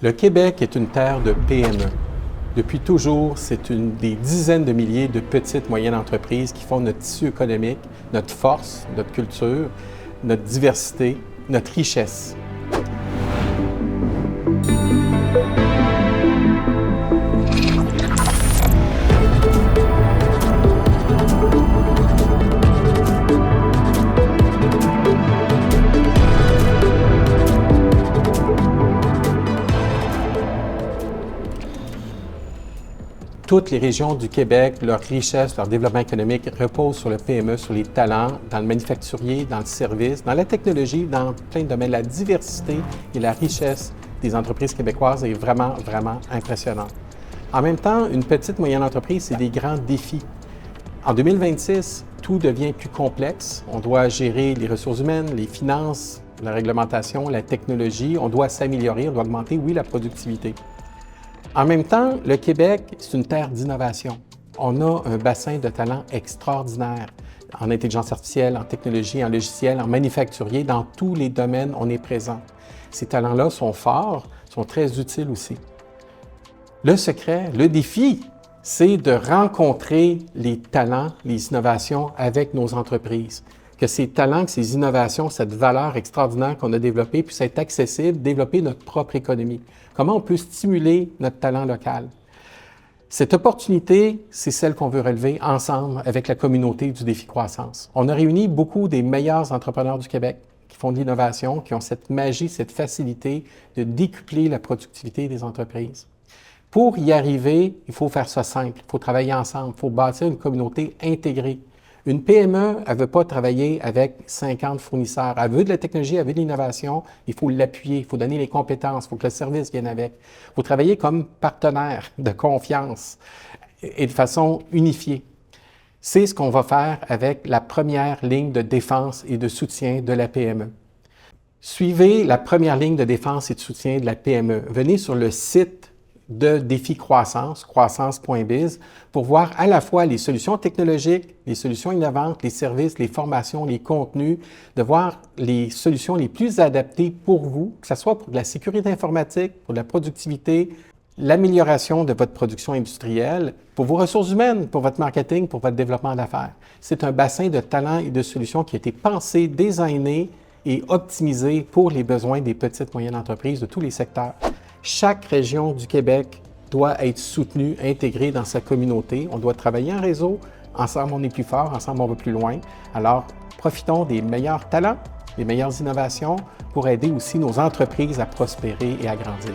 Le Québec est une terre de PME. Depuis toujours, c'est des dizaines de milliers de petites et moyennes entreprises qui font notre tissu économique, notre force, notre culture, notre diversité, notre richesse. Toutes les régions du Québec, leur richesse, leur développement économique reposent sur le PME, sur les talents, dans le manufacturier, dans le service, dans la technologie, dans plein de domaines. La diversité et la richesse des entreprises québécoises est vraiment, vraiment impressionnante. En même temps, une petite moyenne entreprise, c'est des grands défis. En 2026, tout devient plus complexe. On doit gérer les ressources humaines, les finances, la réglementation, la technologie. On doit s'améliorer, on doit augmenter, oui, la productivité. En même temps, le Québec, c'est une terre d'innovation. On a un bassin de talents extraordinaire en intelligence artificielle, en technologie, en logiciel, en manufacturier. Dans tous les domaines, on est présent. Ces talents-là sont forts, sont très utiles aussi. Le secret, le défi, c'est de rencontrer les talents, les innovations avec nos entreprises. Que ces talents, que ces innovations, cette valeur extraordinaire qu'on a développée puisse être accessible, développer notre propre économie. Comment on peut stimuler notre talent local? Cette opportunité, c'est celle qu'on veut relever ensemble avec la communauté du défi croissance. On a réuni beaucoup des meilleurs entrepreneurs du Québec qui font de l'innovation, qui ont cette magie, cette facilité de décupler la productivité des entreprises. Pour y arriver, il faut faire ça simple, il faut travailler ensemble, il faut bâtir une communauté intégrée. Une PME, elle ne veut pas travailler avec 50 fournisseurs. Elle veut de la technologie, elle veut de l'innovation. Il faut l'appuyer, il faut donner les compétences, il faut que le service vienne avec. Il faut travailler comme partenaire de confiance et de façon unifiée. C'est ce qu'on va faire avec la première ligne de défense et de soutien de la PME. Suivez la première ligne de défense et de soutien de la PME. Venez sur le site de Défi Croissance, croissance.biz, pour voir à la fois les solutions technologiques, les solutions innovantes, les services, les formations, les contenus, de voir les solutions les plus adaptées pour vous, que ce soit pour de la sécurité informatique, pour de la productivité, l'amélioration de votre production industrielle, pour vos ressources humaines, pour votre marketing, pour votre développement d'affaires. C'est un bassin de talents et de solutions qui a été pensé, designé et optimisé pour les besoins des petites et moyennes entreprises de tous les secteurs. Chaque région du Québec doit être soutenue, intégrée dans sa communauté. On doit travailler en réseau. Ensemble, on est plus fort. Ensemble, on va plus loin. Alors, profitons des meilleurs talents, des meilleures innovations pour aider aussi nos entreprises à prospérer et à grandir.